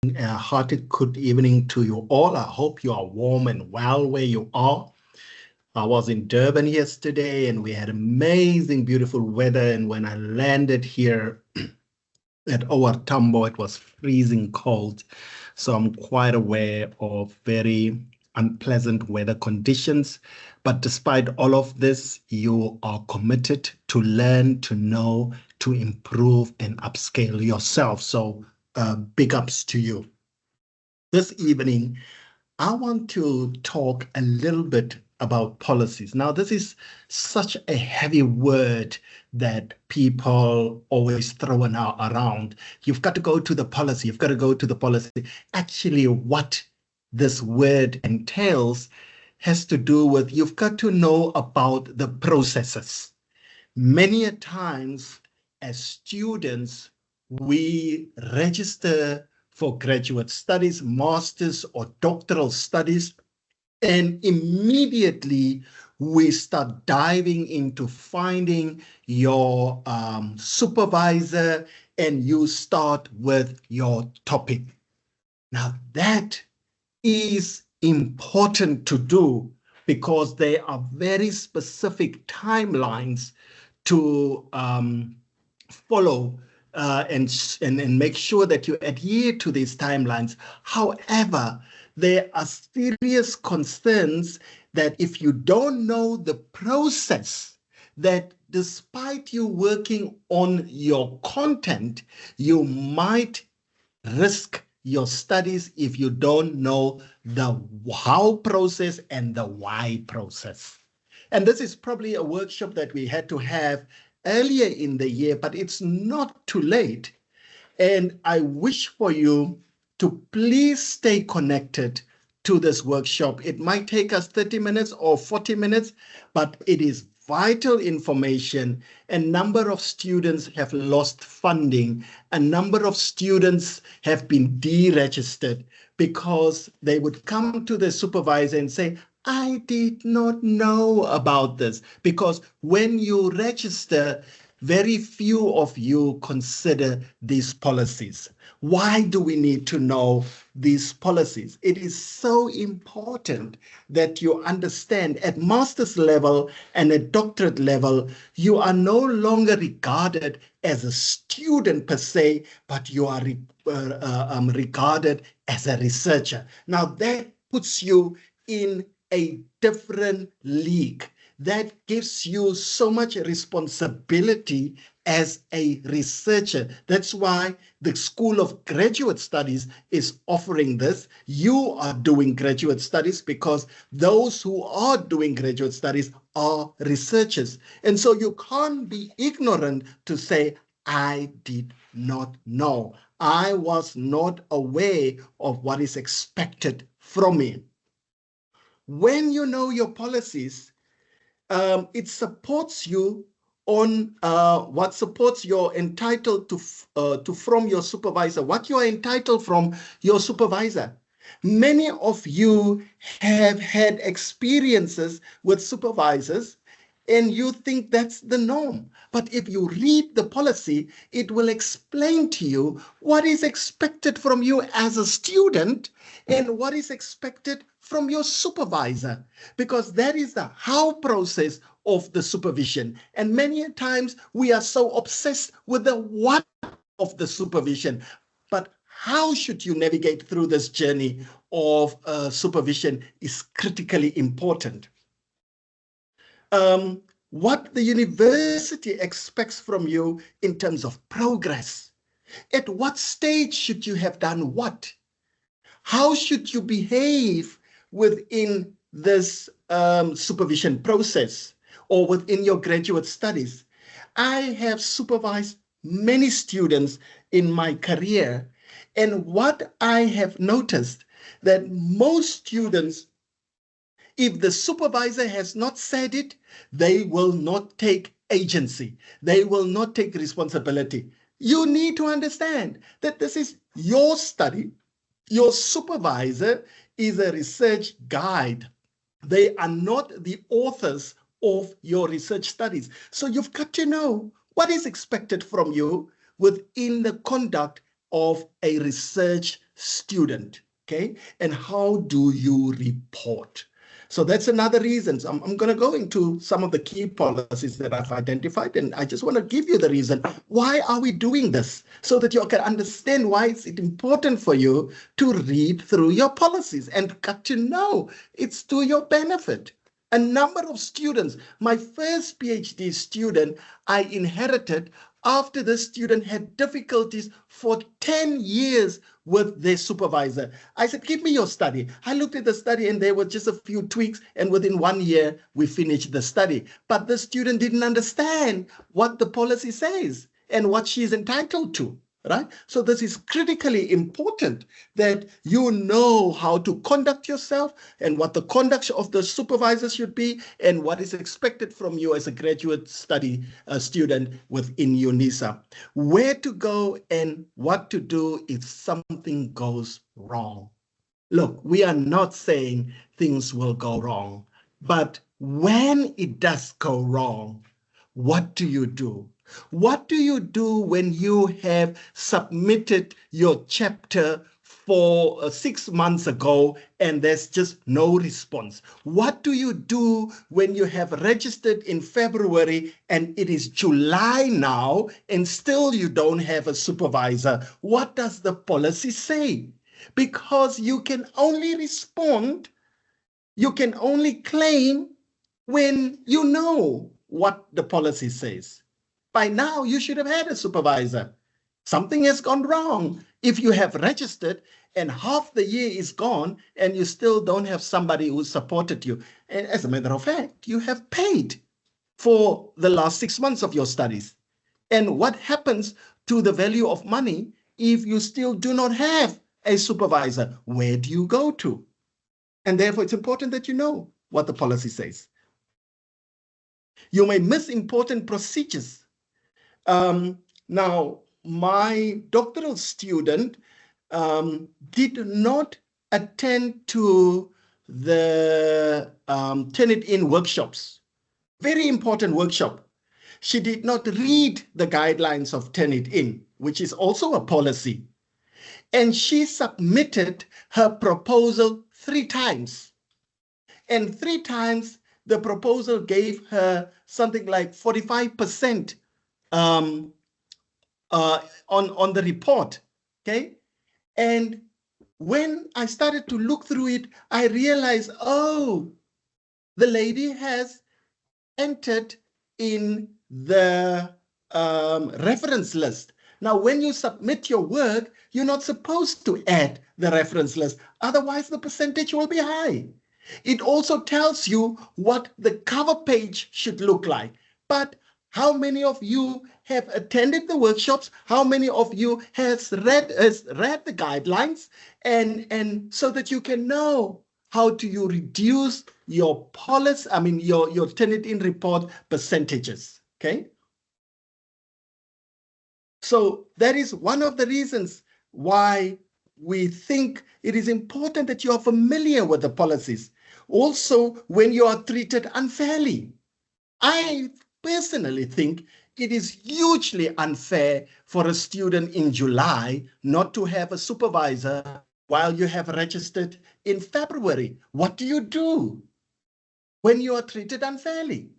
A hearty good evening to you all. I hope you are warm and well where you are. I was in Durban yesterday and we had amazing, beautiful weather. And when I landed here at OR Tambo, it was freezing cold. So I'm quite aware of very unpleasant weather conditions. But despite all of this, you are committed to learn, to know, to improve and upscale yourself. So big ups to you. This evening, I want to talk a little bit about policies. Now, this is such a heavy word that people always throw around. You've got to go to the policy. You've got to go to the policy. Actually, what this word entails has to do with you've got to know about the processes. Many a times, as students, we register for graduate studies, master's or doctoral studies, and immediately we start diving into finding your supervisor and you start with your topic. Now that is important to do because there are very specific timelines to follow and make sure that you adhere to these timelines. However, there are serious concerns that if you don't know the process, that despite you working on your content, you might risk your studies if you don't know the how process and the why process. And this is probably a workshop that we had to have earlier in the year, but it's not too late. And I wish for you to please stay connected to this workshop. It might take us 30 minutes or 40 minutes, but it is vital information. A number of students have lost funding. A number of students have been deregistered because they would come to the supervisor and say, I did not know about this. Because when you register, very few of you consider these policies. Why do we need to know these policies? It is so important that you understand at master's level and at doctorate level, you are no longer regarded as a student per se, but you are regarded as a researcher. Now that puts you in a different league. That gives you so much responsibility as a researcher. That's why the School of Graduate Studies is offering this. You are doing graduate studies because those who are doing graduate studies are researchers. And so you can't be ignorant to say, I did not know. I was not aware of what is expected from me. When you know your policies, it supports you on what supports you're entitled to from your supervisor, what you are entitled from your supervisor. Many of you have had experiences with supervisors and you think that's the norm. But if you read the policy, it will explain to you what is expected from you as a student and what is expected from your supervisor, because that is the how process of the supervision. And many times we are so obsessed with the what of the supervision. But how should you navigate through this journey of supervision is critically important. What the university expects from you in terms of progress. At what stage should you have done what? How should you behave within this supervision process or within your graduate studies? I have supervised many students in my career, and what I have noticed that most students, if the supervisor has not said it, they will not take agency. They will not take responsibility. You need to understand that this is your study. Your supervisor is a research guide. They are not the authors of your research studies. So you've got to know what is expected from you within the conduct of a research student, okay? And how do you report? So that's another reason. So I'm going to go into some of the key policies that I've identified, and I just want to give you the reason. Why are we doing this? So that you can understand why it's important for you to read through your policies and get to know it's to your benefit. A number of students, my first PhD student, I inherited after the student had difficulties for 10 years with their supervisor. I said, give me your study. I looked at the study and there were just a few tweaks, and within 1 year, we finished the study. But the student didn't understand what the policy says and what she's entitled to. Right? So this is critically important that you know how to conduct yourself and what the conduct of the supervisor should be and what is expected from you as a graduate study student within UNISA. Where to go and what to do if something goes wrong. Look, we are not saying things will go wrong, but when it does go wrong, what do you do? What do you do when you have submitted your chapter for 6 months ago and there's just no response? What do you do when you have registered in February and it is July now and still you don't have a supervisor? What does the policy say? Because you can only respond, you can only claim when you know what the policy says. By now, you should have had a supervisor. Something has gone wrong if you have registered and half the year is gone and you still don't have somebody who supported you. And as a matter of fact, you have paid for the last 6 months of your studies. And what happens to the value of money if you still do not have a supervisor? Where do you go to? And therefore, it's important that you know what the policy says. You may miss important procedures. Now, my doctoral student did not attend to the Turn-It-In workshops. Very important workshop. She did not read the guidelines of Turn-It-In, which is also a policy. And she submitted her proposal 3 times. And 3 times, the proposal gave her something like 45% on the report, okay? And when I started to look through it, I realized, oh, the lady has entered in the reference list. Now, when you submit your work, you're not supposed to add the reference list. Otherwise, the percentage will be high. It also tells you what the cover page should look like. But how many of you have attended the workshops? How many of you has read the guidelines? And so that you can know how do you reduce your policy, your Turn-It-In report percentages, okay? So that is one of the reasons why we think it is important that you are familiar with the policies. Also, when you are treated unfairly. I personally think it is hugely unfair for a student in July not to have a supervisor while you have registered in February. What do you do when you are treated unfairly?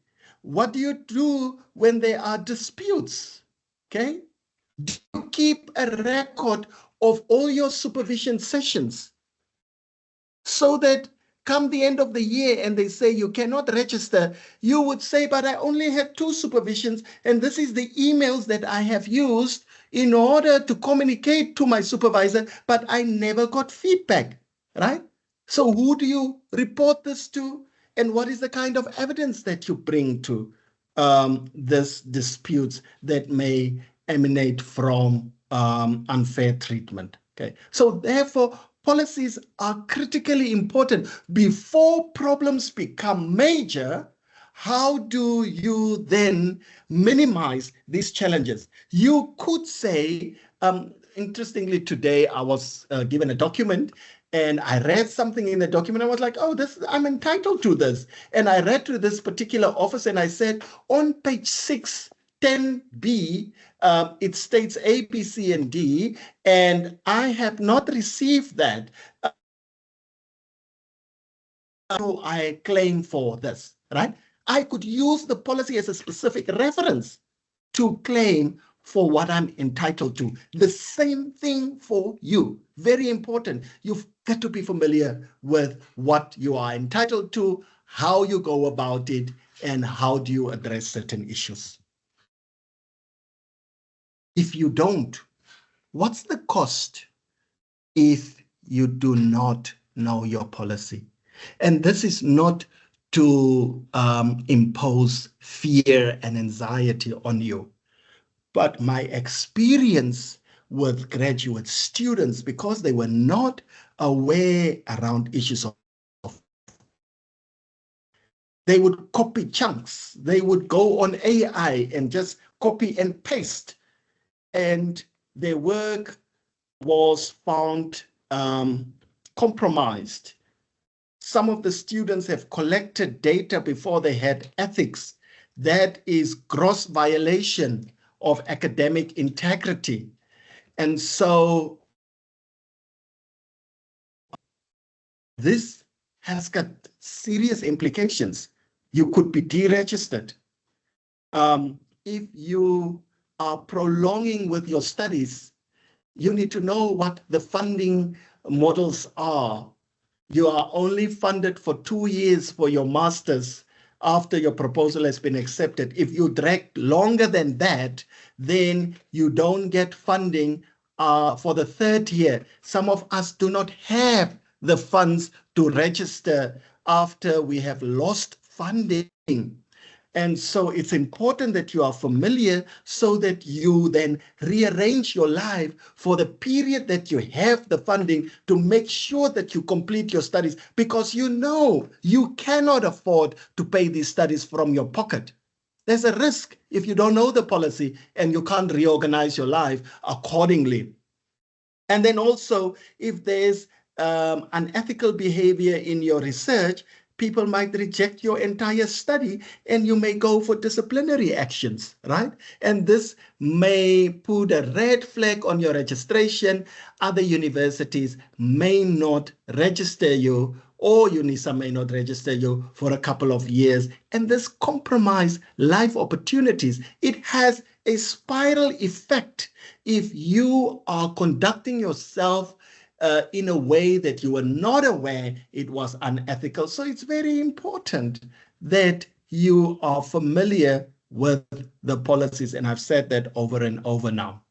What do you do when there are disputes? Okay? Do you keep a record of all your supervision sessions so that come the end of the year and they say you cannot register, you would say, but I only had 2 supervisions and this is the emails that I have used in order to communicate to my supervisor, but I never got feedback, right? So who do you report this to? And what is the kind of evidence that you bring to this disputes that may emanate from unfair treatment? Okay, so therefore, policies are critically important. Before problems become major, how do you then minimize these challenges? You could say, interestingly, today I was given a document and I read something in the document. I was like, oh, I'm entitled to this. And I read to this particular office and I said, on page 6, 10B, it states A, B, C, and D, and I have not received that. Do I claim for this, right? I could use the policy as a specific reference to claim for what I'm entitled to. The same thing for you. Very important. You've got to be familiar with what you are entitled to, how you go about it, and how do you address certain issues. If you don't, what's the cost if you do not know your policy? And this is not to impose fear and anxiety on you, but my experience with graduate students, because they were not aware around issues of, they would copy chunks. They would go on AI and just copy and paste. And their work was found compromised. Some of the students have collected data before they had ethics. That is gross violation of academic integrity. And so this has got serious implications. You could be deregistered. If you are prolonging with your studies, you need to know what the funding models are. You are only funded for 2 years for your master's after your proposal has been accepted. If you drag longer than that, then you don't get funding for the 3rd year. Some of us do not have the funds to register after we have lost funding. And so it's important that you are familiar so that you then rearrange your life for the period that you have the funding to make sure that you complete your studies, because you know you cannot afford to pay these studies from your pocket. There's a risk if you don't know the policy and you can't reorganize your life accordingly. And then also, if there's unethical behavior in your research, people might reject your entire study and you may go for disciplinary actions, right? And this may put a red flag on your registration. Other universities may not register you, or UNISA may not register you for a couple of years. And this compromises life opportunities. It has a spiral effect if you are conducting yourself in a way that you were not aware it was unethical. So it's very important that you are familiar with the policies, and I've said that over and over now.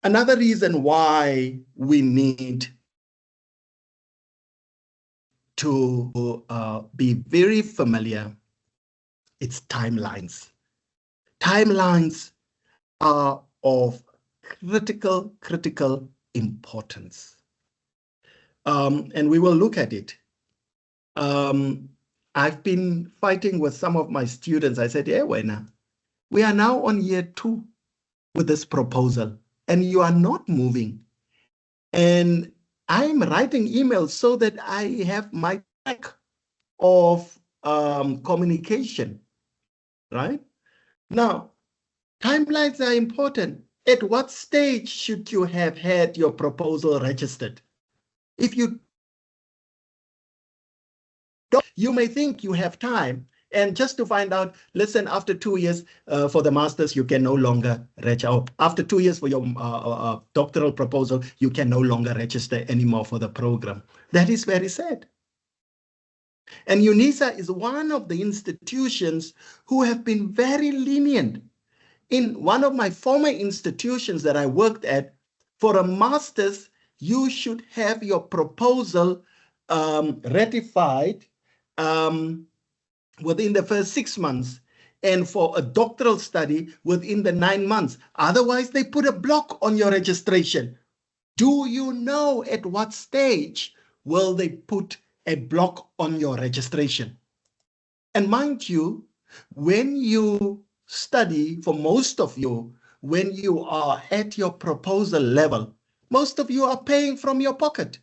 Another reason why we need to be very familiar, it's timelines. Timelines are of critical importance. And we will look at it. I've been fighting with some of my students. I said, yeah, Wena, we are now on year 2 with this proposal, and you are not moving. And I'm writing emails so that I have my track of communication, right? Now, timelines are important. At what stage should you have had your proposal registered? If you don't, you may think you have time, and just to find out, listen, after 2 years for the master's, you can no longer register. After 2 years for your doctoral proposal, you can no longer register anymore for the program. That is very sad. And UNISA is one of the institutions who have been very lenient. In one of my former institutions that I worked at, for a master's, you should have your proposal ratified within the first 6 months, and for a doctoral study within the 9 months. Otherwise, they put a block on your registration. Do you know at what stage will they put a block on your registration? And mind you, when you study, for most of you, when you are at your proposal level, most of you are paying from your pocket.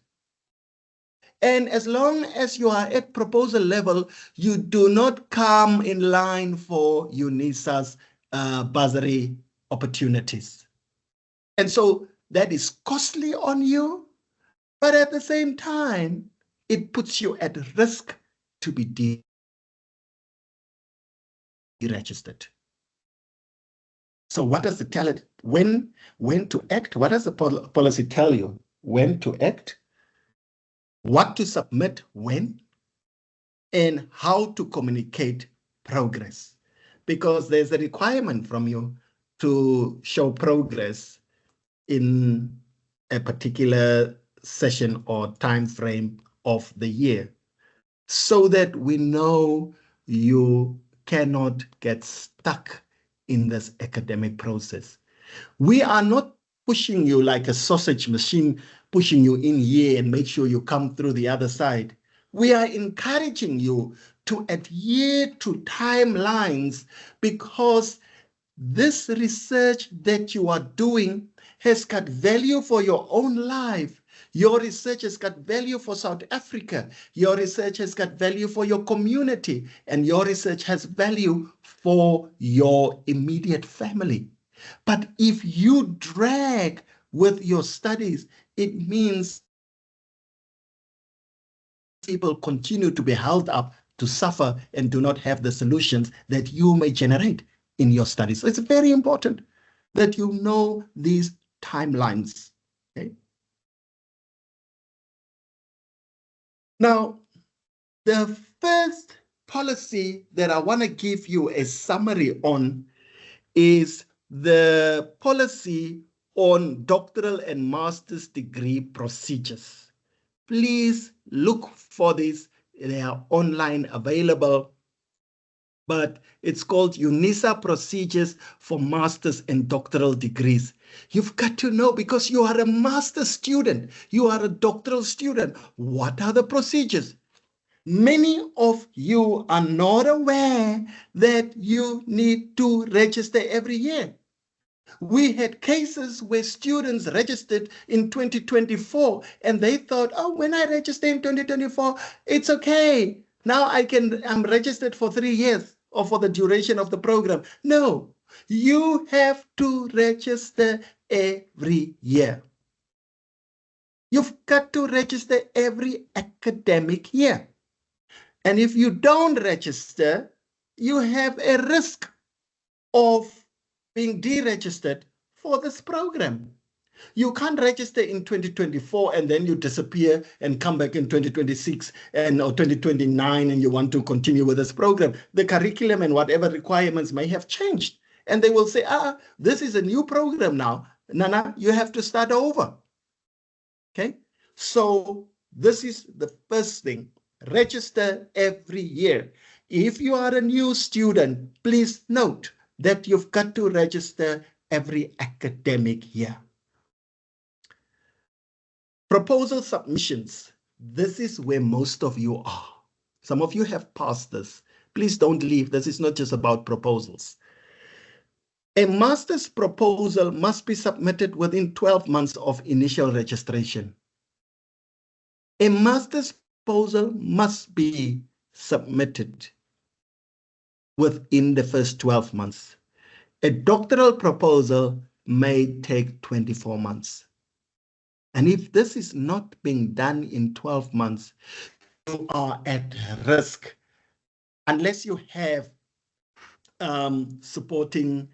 And as long as you are at proposal level, you do not come in line for UNISA's bursary opportunities. And so that is costly on you, but at the same time, it puts you at risk to be deregistered. So what does it tell it? When to act? What does the policy tell you? When to act, what to submit when, and how to communicate progress. Because there's a requirement from you to show progress in a particular session or time frame of the year, so that we know you cannot get stuck in this academic process. We are not pushing you like a sausage machine, pushing you in here and make sure you come through the other side. We are encouraging you to adhere to timelines, because this research that you are doing has got value for your own life. Your research has got value for South Africa. Your research has got value for your community, and your research has value for your immediate family. But if you drag with your studies, it means people continue to be held up, to suffer, and do not have the solutions that you may generate in your studies. So it's very important that you know these timelines. Okay? Now, the first policy that I want to give you a summary on is the policy on doctoral and master's degree procedures. Please look for this. They are online available, but it's called UNISA Procedures for Master's and Doctoral Degrees. You've got to know, because you are a master's student, you are a doctoral student, what are the procedures? Many of you are not aware that you need to register every year. We had cases where students registered in 2024 and they thought, oh, when I register in 2024, it's okay. Now I'm registered for 3 years or for the duration of the program. No, you have to register every year. You've got to register every academic year. And if you don't register, you have a risk of being deregistered for this program. You can't register in 2024 and then you disappear and come back in 2026 or 2029 and you want to continue with this program. The curriculum and whatever requirements may have changed. And they will say, this is a new program now. Nana, you have to start over. Okay, so this is the first thing. Register every year. If you are a new student, please note that you've got to register every academic year. Proposal submissions. This is where most of you are. Some of you have passed this. Please don't leave. This is not just about proposals. A master's proposal must be submitted within 12 months of initial registration. A master's proposal must be submitted within the first 12 months. A doctoral proposal may take 24 months. And if this is not being done in 12 months, you are at risk, unless you have supporting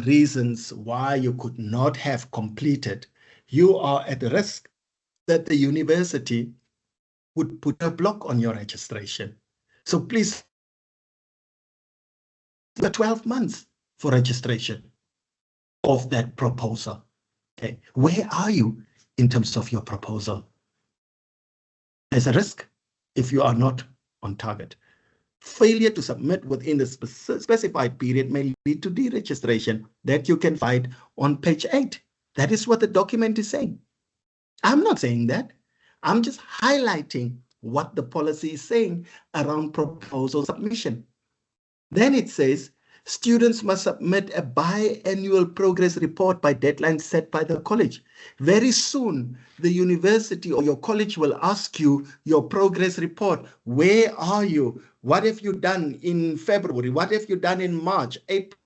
reasons why you could not have completed. You are at risk that the university would put a block on your registration. So please, the 12 months for registration of that proposal. Okay, where are you in terms of your proposal? There's a risk if you are not on target. Failure to submit within the specified period may lead to deregistration that you can find on page 8. That is what the document is saying. I'm not saying that. I'm just highlighting what the policy is saying around proposal submission. Then it says Students must submit a biannual progress report by deadline set by the college. Very soon, the university or your college will ask you your progress report. Where are you? What have you done in February? What have you done in March, April,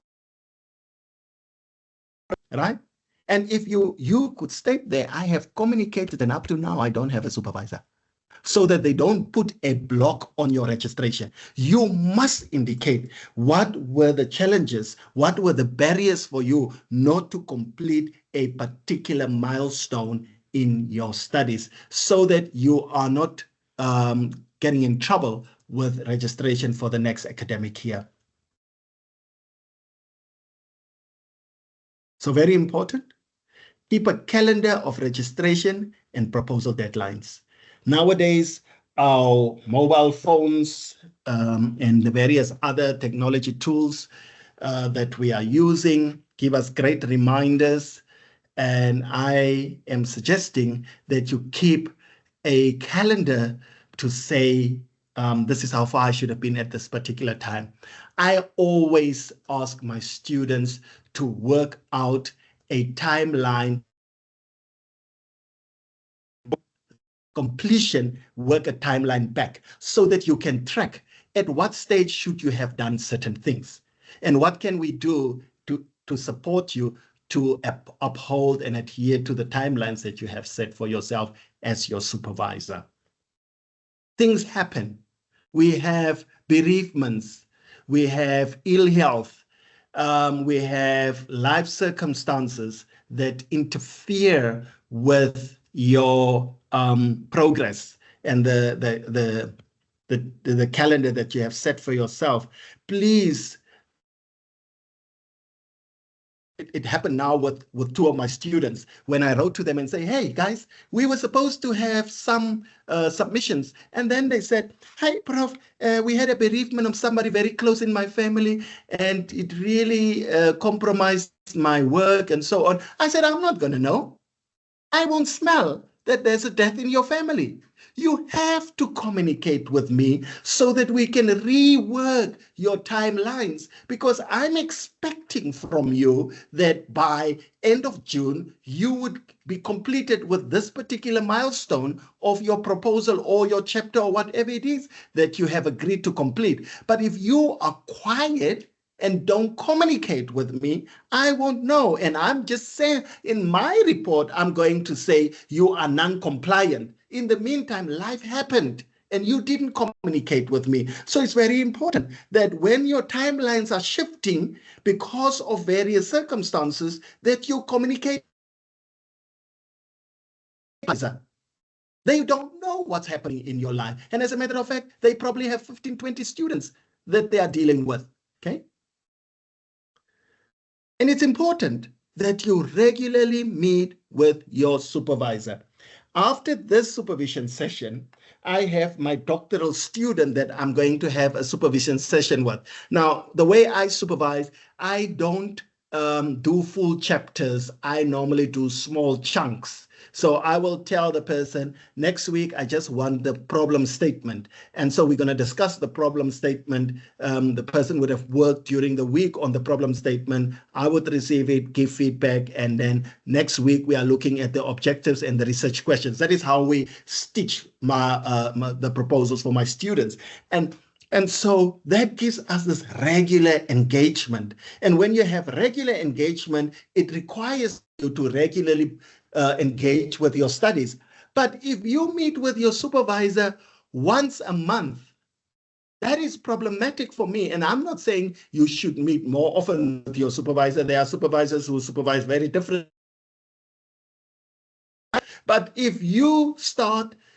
right? And if you could state there, I have communicated, and up to now, I don't have a supervisor, so that they don't put a block on your registration. You must indicate what were the challenges, what were the barriers for you not to complete a particular milestone in your studies, so that you are not getting in trouble with registration for the next academic year. So very important. Keep a calendar of registration and proposal deadlines. Nowadays, our mobile phones and the various other technology tools that we are using give us great reminders. And I am suggesting that you keep a calendar to say, this is how far I should have been at this particular time. I always ask my students to work out a timeline completion, work a timeline back so that you can track at what stage should you have done certain things and what can we do to support you to uphold and adhere to the timelines that you have set for yourself as your supervisor. Things happen. We have bereavements. We have ill health. We have life circumstances that interfere with your progress and the calendar that you have set for yourself. Please, it happened now with two of my students when I wrote to them and say, hey guys, we were supposed to have some submissions. And then they said, hey, Prof, we had a bereavement of somebody very close in my family and it really compromised my work and so on. I said, I'm not going to know. I won't smell that there's a death in your family. You have to communicate with me so that we can rework your timelines, because I'm expecting from you that by end of June, you would be completed with this particular milestone of your proposal or your chapter or whatever it is that you have agreed to complete. But if you are quiet and don't communicate with me, I won't know. And I'm just saying, in my report, I'm going to say you are non-compliant. In the meantime, life happened and you didn't communicate with me. So it's very important that when your timelines are shifting because of various circumstances, that you communicate. They don't know what's happening in your life. And as a matter of fact, they probably have 15, 20 students that they are dealing with, okay? And it's important that you regularly meet with your supervisor. After this supervision session, I have my doctoral student that I'm going to have a supervision session with. Now, the way I supervise, I don't do full chapters. I normally do small chunks. So I will tell the person, next week, I just want the problem statement. And so we're going to discuss the problem statement. The person would have worked during the week on the problem statement. I would receive it, give feedback. And then next week, we are looking at the objectives and the research questions. That is how we stitch the proposals for my students. And so that gives us this regular engagement. And when you have regular engagement, it requires you to regularly engage with your studies. But if you meet with your supervisor once a month, that is problematic for me. And I'm not saying you should meet more often with your supervisor. There are supervisors who supervise very different. But if you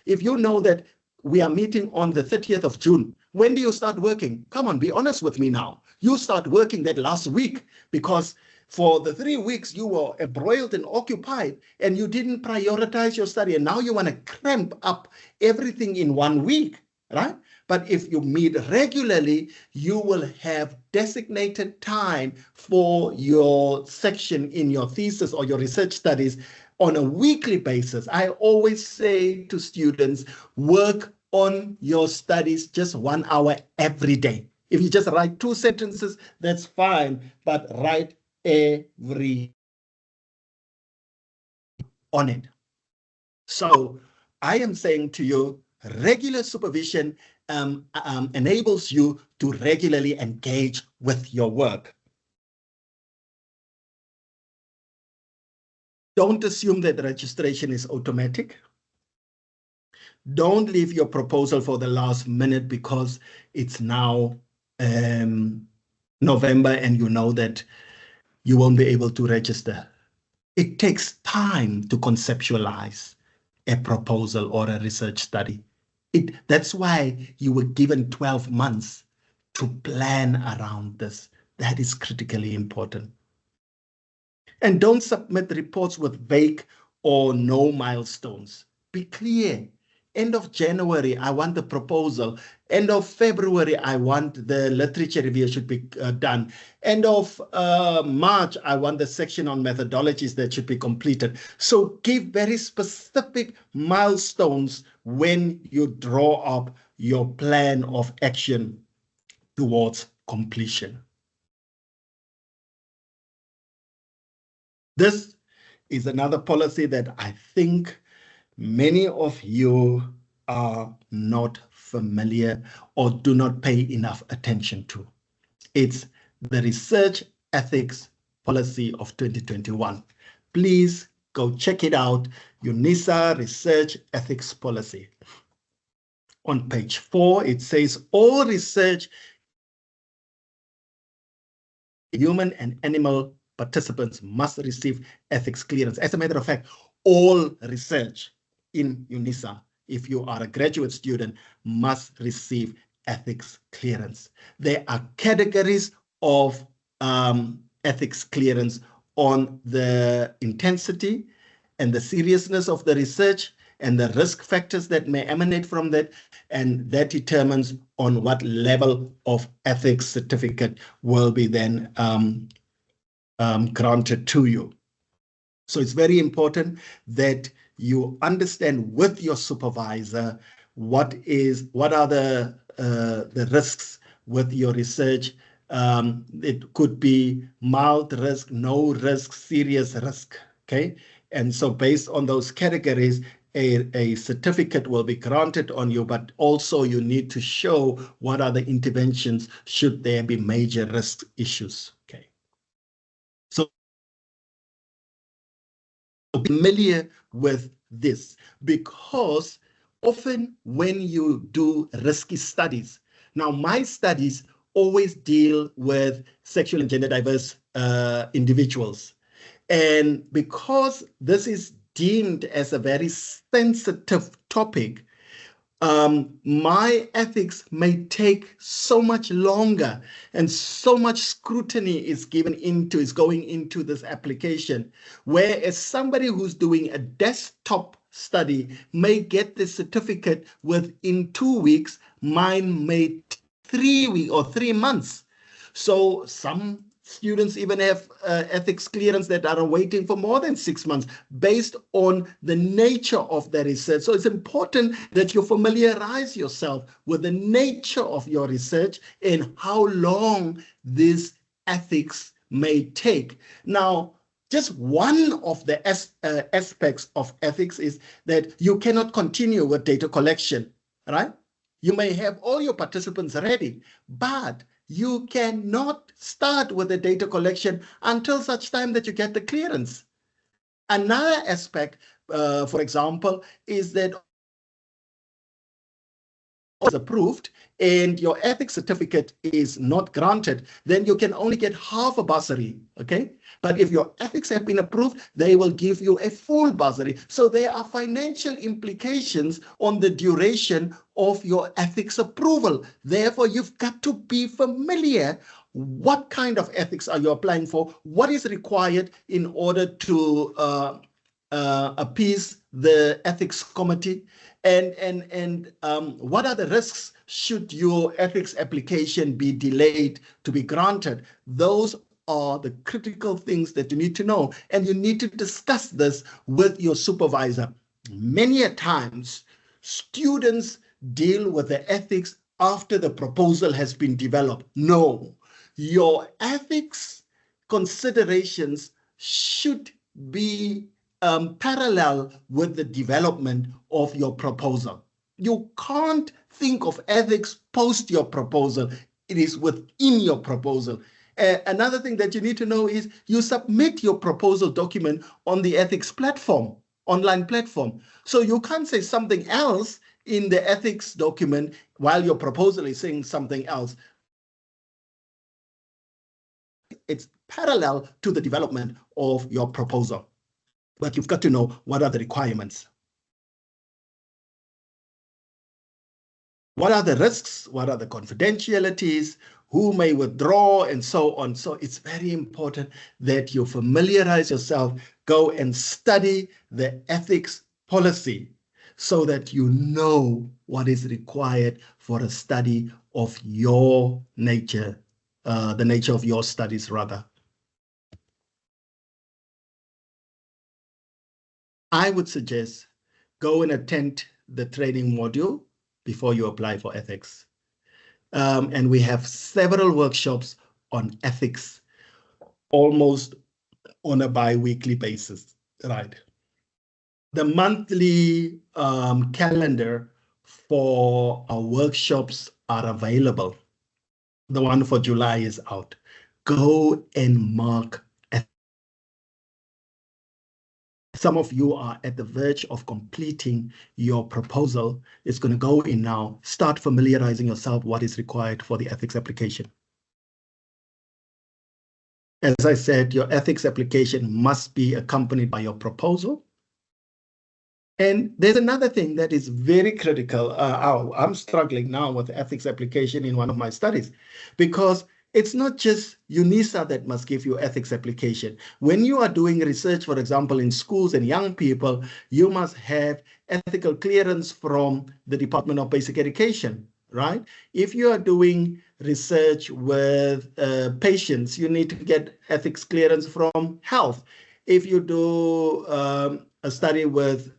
know that we are meeting on the 30th of June, when do you start working? Come on, be honest with me now. You start working that last week, because for the 3 weeks you were embroiled and occupied and you didn't prioritize your study. And now you want to cramp up everything in 1 week, right? But if you meet regularly, you will have designated time for your section in your thesis or your research studies on a weekly basis. I always say to students, work on your studies just 1 hour every day. If you just write 2 sentences, that's fine, but write every on it. So I am saying to you, regular supervision enables you to regularly engage with your work. Don't assume that registration is automatic. Don't leave your proposal for the last minute because it's now November and you know that you won't be able to register. It takes time to conceptualize a proposal or a research study. That's why you were given 12 months to plan around this. That is critically important. And don't submit reports with vague or no milestones. Be clear. End of January, I want the proposal. End of February, I want the literature review should be done. End of March, I want the section on methodologies that should be completed. So give very specific milestones when you draw up your plan of action towards completion. This is another policy that I think many of you are not familiar or do not pay enough attention to. It's the Research Ethics Policy of 2021. Please go check it out, UNISA Research Ethics Policy. On page 4, it says all research, human and animal participants must receive ethics clearance. As a matter of fact, all research in UNISA, if you are a graduate student, must receive ethics clearance. There are categories of ethics clearance on the intensity and the seriousness of the research and the risk factors that may emanate from that, and that determines on what level of ethics certificate will be then granted to you. So it's very important that you understand with your supervisor what are the risks with your research. It could be mild risk, no risk, serious risk. Okay, and so based on those categories, a certificate will be granted on you, but also you need to show what are the interventions should there be major risk issues. Okay, so familiar with this, because often when you do risky studies, now my studies always deal with sexual and gender diverse individuals. And because this is deemed as a very sensitive topic, my ethics may take so much longer and so much scrutiny is going into this application, whereas somebody who's doing a desktop study may get the certificate within 2 weeks, mine may 3 weeks or 3 months. So some students even have ethics clearance that are waiting for more than 6 months based on the nature of the research. So it's important that you familiarize yourself with the nature of your research and how long this ethics may take. Now, just one of the aspects of ethics is that you cannot continue with data collection, right? You may have all your participants ready, but you cannot start with the data collection until such time that you get the clearance. Another aspect, for example, is that is approved and your ethics certificate is not granted, then you can only get half a bursary, okay? But if your ethics have been approved, they will give you a full bursary. So there are financial implications on the duration of your ethics approval. Therefore, you've got to be familiar what kind of ethics are you applying for, what is required in order to appease the ethics committee, and what are the risks should your ethics application be delayed to be granted. Those are the critical things that you need to know, and you need to discuss this with your supervisor. Many a times, students deal with the ethics after the proposal has been developed. No, your ethics considerations should be parallel with the development of your proposal. You can't think of ethics post your proposal. It is within your proposal. Another thing that you need to know is you submit your proposal document on the ethics platform, online platform. So you can't say something else in the ethics document while your proposal is saying something else. It's parallel to the development of your proposal. But you've got to know what are the requirements. What are the risks? What are the confidentialities? Who may withdraw and so on. So it's very important that you familiarize yourself, go and study the ethics policy so that you know what is required for a study of your nature, the nature of your studies rather. I would suggest go and attend the training module before you apply for ethics. And we have several workshops on ethics almost on a bi-weekly basis, right? The monthly calendar for our workshops are available. The one for July is out. Go and mark. Some of you are at the verge of completing your proposal. It's going to go in now. Start familiarizing yourself what is required for the ethics application. As I said, your ethics application must be accompanied by your proposal. And there's another thing that is very critical. I'm struggling now with ethics application in one of my studies because it's not just UNISA that must give you ethics application. When you are doing research, for example, in schools and young people, you must have ethical clearance from the Department of Basic Education, right? If you are doing research with patients, you need to get ethics clearance from health. If you do a study with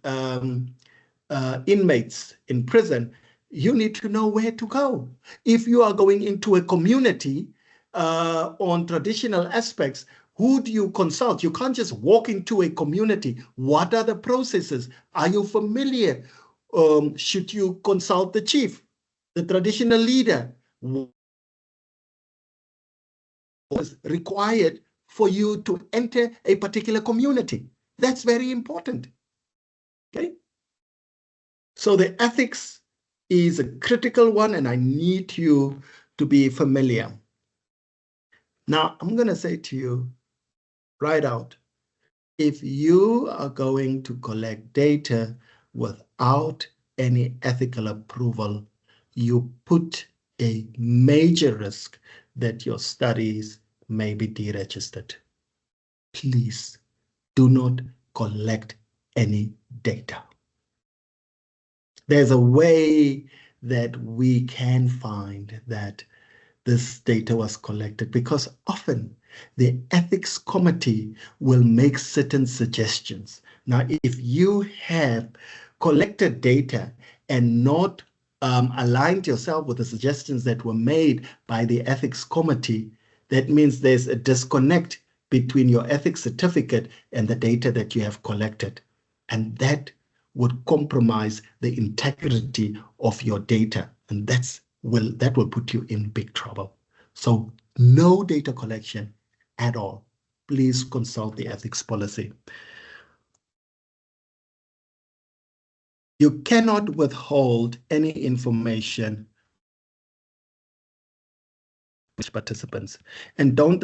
inmates in prison, you need to know where to go. If you are going into a community on traditional aspects, who do you consult? You can't just walk into a community. What are the processes? Are you familiar? Should you consult the chief, the traditional leader? What is required for you to enter a particular community? That's very important. Okay. So the ethics is a critical one, and I need you to be familiar. Now, I'm going to say to you right out, if you are going to collect data without any ethical approval, you put a major risk that your studies may be deregistered. Please do not collect any data. There's a way that we can find that this data was collected, because often the ethics committee will make certain suggestions. Now, if you have collected data and not aligned yourself with the suggestions that were made by the ethics committee, that means there's a disconnect between your ethics certificate and the data that you have collected. And that would compromise the integrity of your data. And that will put you in big trouble. So no data collection at all. Please consult the ethics policy. You cannot withhold any information with participants, and don't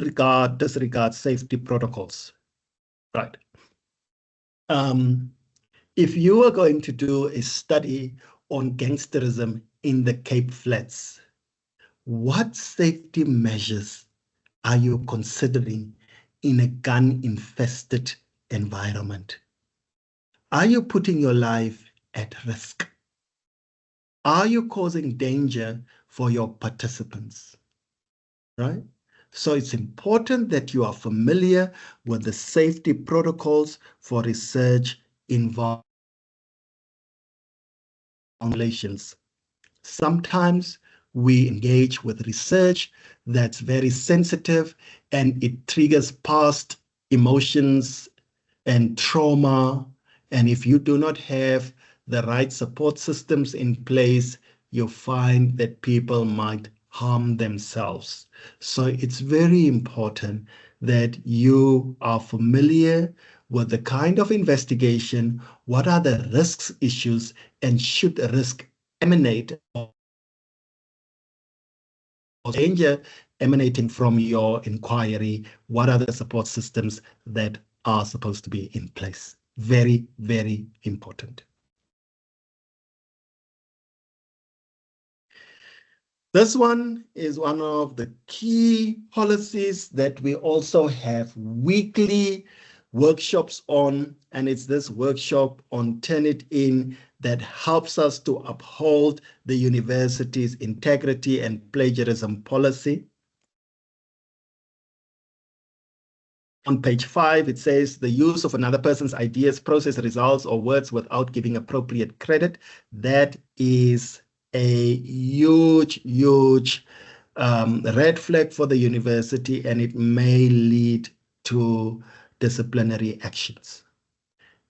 disregard safety protocols. Right. If you are going to do a study on gangsterism in the Cape Flats, what safety measures are you considering in a gun-infested environment? Are you putting your life at risk? Are you causing danger for your participants? Right? So it's important that you are familiar with the safety protocols for research involved. Sometimes we engage with research that's very sensitive and it triggers past emotions and trauma. And if you do not have the right support systems in place, you find that people might harm themselves. So it's very important that you are familiar with the kind of investigation, what are the risks issues, and should the risk emanate or danger emanating from your inquiry, what are the support systems that are supposed to be in place? Very, very important. This one is one of the key policies that we also have weekly workshops on, and it's this workshop on Turnitin that helps us to uphold the university's integrity and plagiarism policy. On page 5, it says the use of another person's ideas, process, results, or words without giving appropriate credit. That is a huge, huge red flag for the university, and it may lead to disciplinary actions.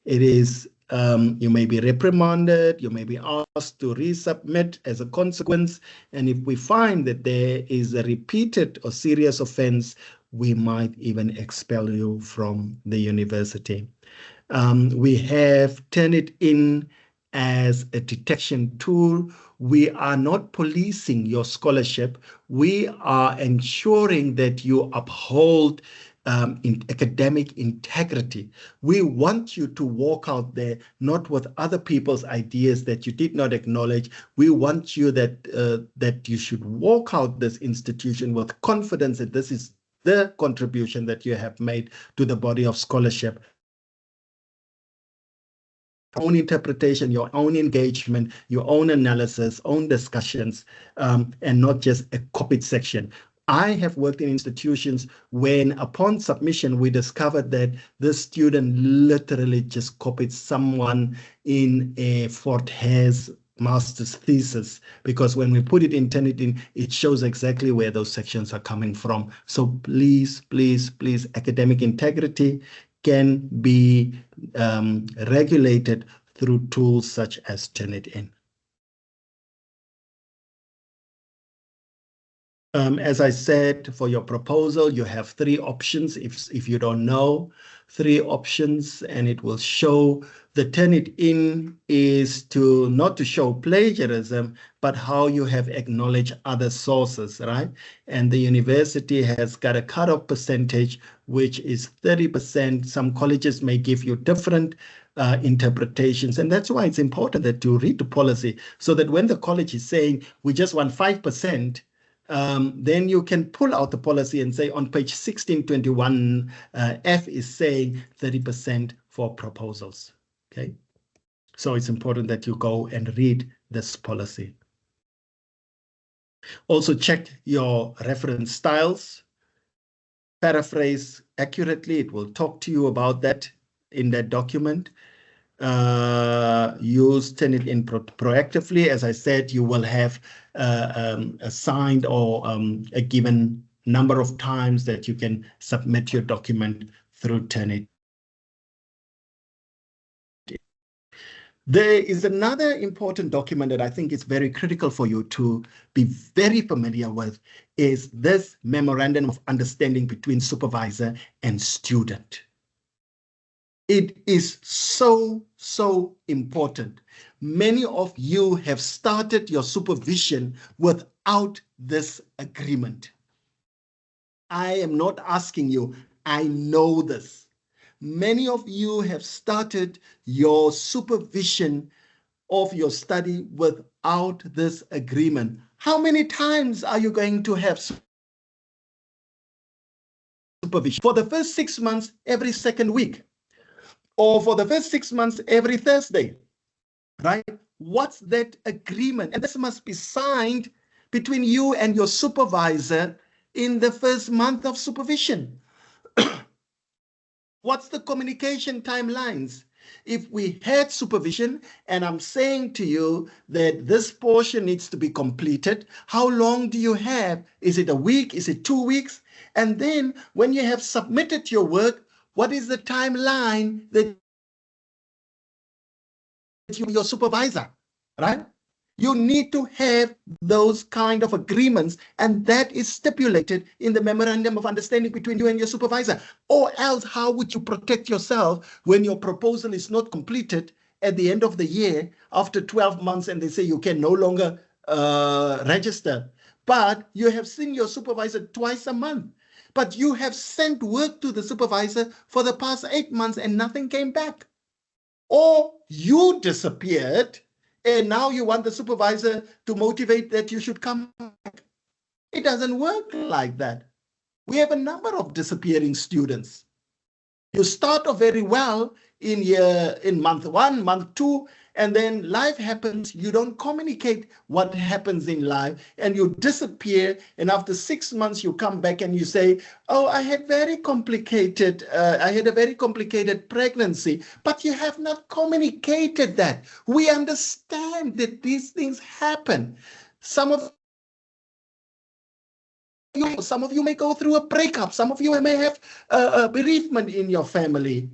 It is, you may be reprimanded, you may be asked to resubmit as a consequence, and if we find that there is a repeated or serious offense, we might even expel you from the university. We have Turnitin as a detection tool. We are not policing your scholarship. We are ensuring that you uphold in academic integrity. We want you to walk out there not with other people's ideas that you did not acknowledge. We want you that you should walk out this institution with confidence that this is the contribution that you have made to the body of scholarship. Own interpretation, your own engagement, your own analysis, own discussions, and not just a copied section. I have worked in institutions when upon submission, we discovered that the student literally just copied someone in a Fort Hare's master's thesis, because when we put it in Turnitin, it shows exactly where those sections are coming from. So please, please, please, academic integrity can be regulated through tools such as Turnitin. As I said, for your proposal, you have 3 options. If you don't know, 3 options, and it will show the Turnitin is to not to show plagiarism, but how you have acknowledged other sources, right? And the university has got a cutoff percentage, which is 30%. Some colleges may give you different interpretations. And that's why it's important that you read the policy so that when the college is saying we just want 5%, then you can pull out the policy and say on page 1621, F is saying 30% for proposals. Okay, so it's important that you go and read this policy. Also check your reference styles. Paraphrase accurately. It will talk to you about that in that document. Use Turnitin proactively. As I said, you will have assigned or a given number of times that you can submit your document through Turnitin. There is another important document that I think is very critical for you to be very familiar with, is this Memorandum of Understanding between supervisor and student. It is so, so important. Many of you have started your supervision without this agreement. I am not asking you, I know this. Many of you have started your supervision of your study without this agreement. How many times are you going to have supervision? For the first 6 months, every second week, or for the first 6 months, every Thursday, right? What's that agreement? And this must be signed between you and your supervisor in the first month of supervision. What's the communication timelines? If we had supervision, and I'm saying to you that this portion needs to be completed, how long do you have? Is it a week? Is it 2 weeks? And then when you have submitted your work, what is the timeline that your supervisor, right? You need to have those kind of agreements, and that is stipulated in the Memorandum of Understanding between you and your supervisor. Or else, how would you protect yourself when your proposal is not completed at the end of the year after 12 months and they say you can no longer register? But you have seen your supervisor twice a month. But you have sent work to the supervisor for the past 8 months and nothing came back. Or you disappeared and now you want the supervisor to motivate that you should come back. It doesn't work like that. We have a number of disappearing students. You start off very well in month 1, month 2, and then life happens. You don't communicate what happens in life, and you disappear. And after 6 months, you come back and you say, "Oh, I had a very complicated pregnancy," but you have not communicated that. We understand that these things happen. Some of you may go through a breakup. Some of you may have a bereavement in your family.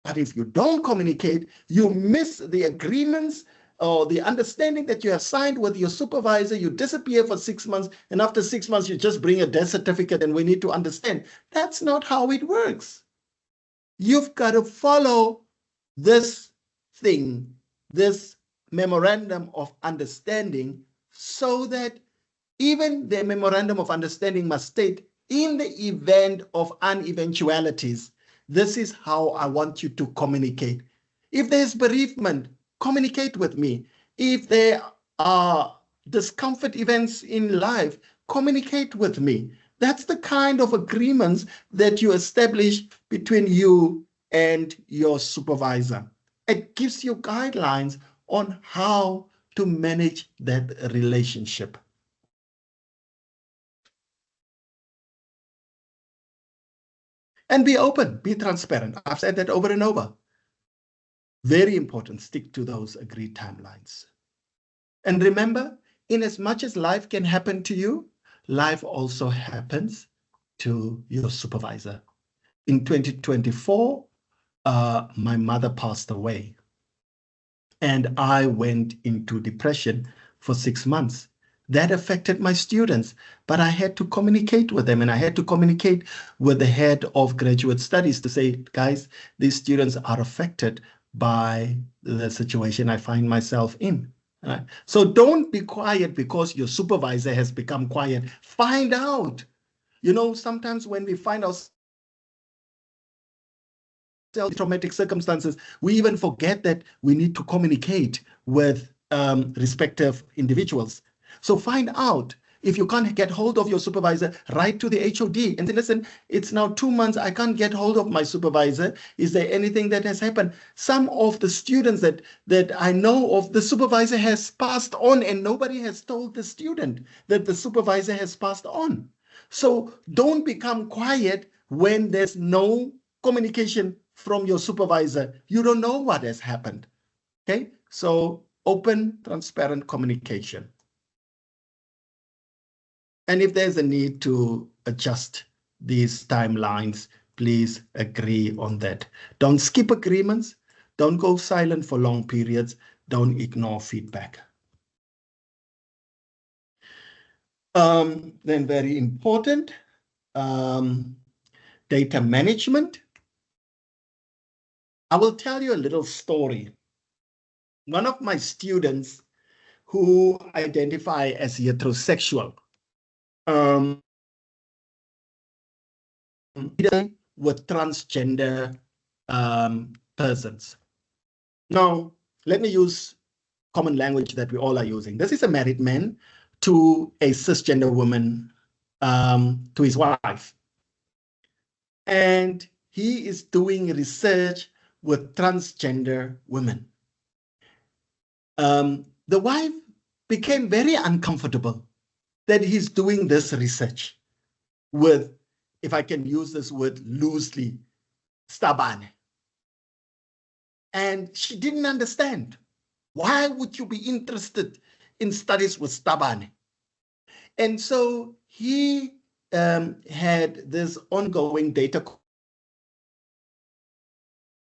But if you don't communicate, you miss the agreements or the understanding that you have signed with your supervisor. You disappear for 6 months, and after 6 months, you just bring a death certificate, and we need to understand that's not how it works. You've got to follow this thing, this Memorandum of Understanding, so that even the Memorandum of Understanding must state, in the event of uneventualities, this is how I want you to communicate. If there's bereavement, communicate with me. If there are discomfort events in life, communicate with me. That's the kind of agreements that you establish between you and your supervisor. It gives you guidelines on how to manage that relationship. And be open, be transparent. I've said that over and over. Very important, stick to those agreed timelines. And remember, in as much as life can happen to you, life also happens to your supervisor. In 2024, my mother passed away, and I went into depression for 6 months. That affected my students, but I had to communicate with them, and I had to communicate with the head of graduate studies to say, guys, these students are affected by the situation I find myself in. Right? So don't be quiet because your supervisor has become quiet. Find out. You know, sometimes when we find ourselves traumatic circumstances, we even forget that we need to communicate with respective individuals. So find out. If you can't get hold of your supervisor, write to the HOD and say, listen, it's now 2 months, I can't get hold of my supervisor. Is there anything that has happened? Some of the students that I know of, the supervisor has passed on, and nobody has told the student that the supervisor has passed on. So don't become quiet when there's no communication from your supervisor. You don't know what has happened. Okay, so open, transparent communication. And if there's a need to adjust these timelines, please agree on that. Don't skip agreements. Don't go silent for long periods. Don't ignore feedback. Then very important, data management. I will tell you a little story. One of my students who identify as heterosexual, with transgender persons. Now, let me use common language that we all are using. This is a married man to a cisgender woman, to his wife. And he is doing research with transgender women. The wife became very uncomfortable that he's doing this research with, if I can use this word loosely, stubborn. And she didn't understand. Why would you be interested in studies with Tabane? And so he had this ongoing data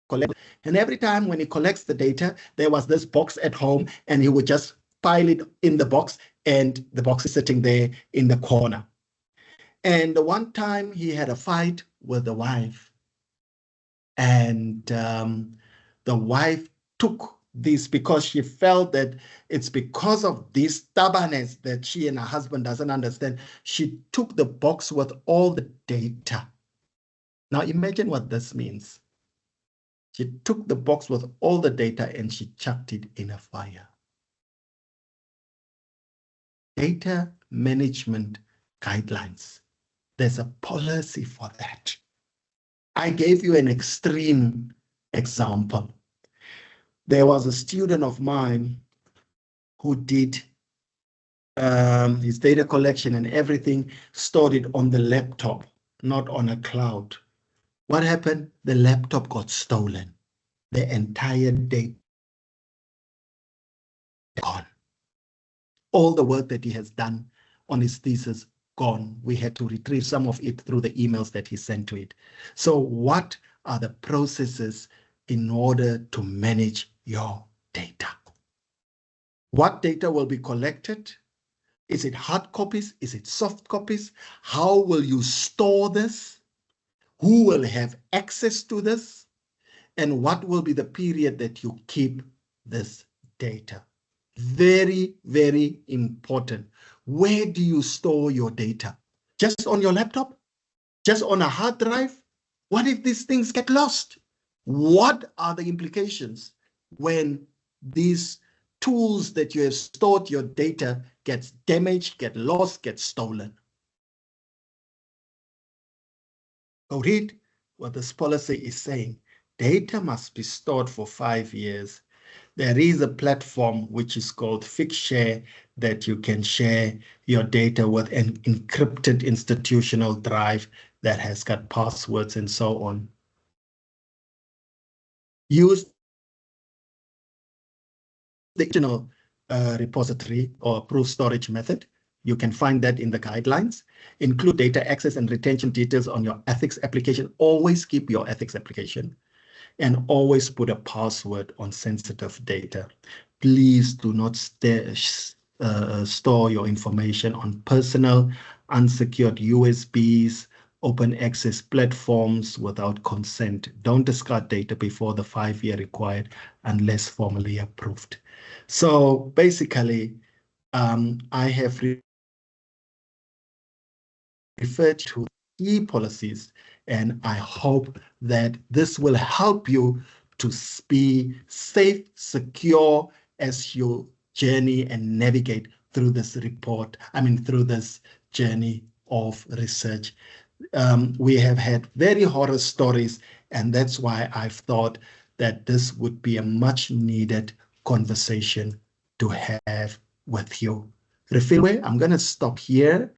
collect. And every time when he collects the data, there was this box at home, and he would just pile it in the box, and the box is sitting there in the corner. And the one time he had a fight with the wife, and the wife took this because she felt that it's because of this stubbornness that she and her husband doesn't understand. She took the box with all the data. Now imagine what this means. She took the box with all the data and she chucked it in a fire. Data management guidelines. There's a policy for that. I gave you an extreme example. There was a student of mine who did his data collection and everything, stored it on the laptop, not on a cloud. What happened? The laptop got stolen. The entire data gone. All the work that he has done on his thesis gone. We had to retrieve some of it through the emails that he sent to it. So what are the processes in order to manage your data? What data will be collected? Is it hard copies? Is it soft copies? How will you store this? Who will have access to this? And what will be the period that you keep this data? Very, very important. Where do you store your data? Just on your laptop? Just on a hard drive? What if these things get lost? What are the implications when these tools that you have stored your data gets damaged, get lost, get stolen? Go read what this policy is saying. Data must be stored for 5 years. There is a platform which is called FixShare that you can share your data with, an encrypted institutional drive that has got passwords and so on. Use the original repository or approved storage method. You can find that in the guidelines. Include data access and retention details on your ethics application. Always keep your ethics application. And always put a password on sensitive data. Please do not store your information on personal, unsecured USBs, open access platforms without consent. Don't discard data before the 5-year required unless formally approved. So basically, I have referred to key policies, and I hope that this will help you to be safe, secure as you journey and navigate through this through this journey of research. We have had very horror stories, and that's why I've thought that this would be a much needed conversation to have with you. Refilwe, I'm going to stop here